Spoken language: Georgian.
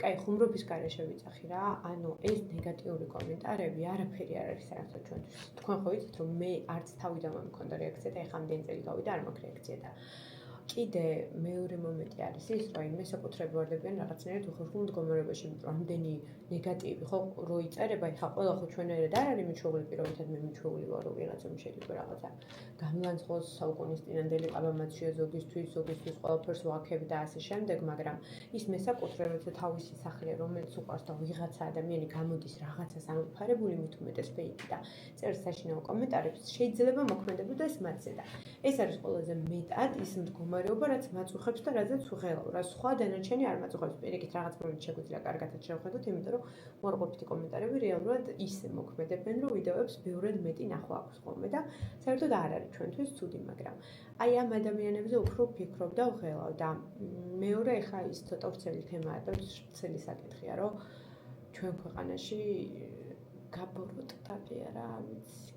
კაი, ხუმრობის გარეშე ვიცახი რა, ანუ ეს ნეგატიური კომენტარები არაფერი არ არის საერთოდ ჩვენთვის. თქვენ ხო იცით, რომ მე არც თავიდანვე მქონდა რეაქცია და ეხლა ამდენი წელი გავიდა არ მაქვს რეაქცია და კიდე მეორე მომენტი არის ის, რომ მე საკუთრები ვარდებიან რაღაცნაირად უხერხულ მდგომარეობაში, იმიტომ რომ ამდენი ნეგატივი ხო რო იწერება, ეხლა ყველა ხო ჩვენერად არ არის მიჩვეული პირობითად მე მიჩვეული ვარ, რომ ვიღაცამ შეიძლება რაღაცა გამლანძღოს საუკუნის წინანდელი ყაბამაცია ზოგისთვის ყველაფერს ვაქებ და ასე შემდეგ, მაგრამ ის მე საკუთრე როცა თავისი სახლია, რომელიც უყვარს და ვიღაცა ადამიანი გამოდის რაღაცას ამოფარებული, მით უმეტეს ფეიქი და წერს საშინაო კომენტარებს, შეიძლება მოქმედებოდეს მათზე და ეს არის ყველაზე მეტად ის მდგომარეობა, რაც მაწუხებს და რაზეც ვღელავ. რა სხვა დანარჩენი არ მაწუხებს. პირიქით რაღაც მომენტში შეგვიძლია კარგადაც შევხედოთ, იმიტომ რომ უარყოფითი კომენტარები რეალურად ისე მოქმედებენ, რომ ვიდეოებს ბევრად მეტი ნახვა აქვს ხოლმე და საერთოდ არ არის ჩვენთვის ცუდი, მაგრამ აი ამ ადამიანებზე უფრო ვფიქრობ და ვღელავ და მეორე ეხლა ის ცოტა ვრცელი თემაა და ვრცელი საკითხია, რომ ჩვენ ქვეყანაში გაბოროტდა კი არა, ვიცი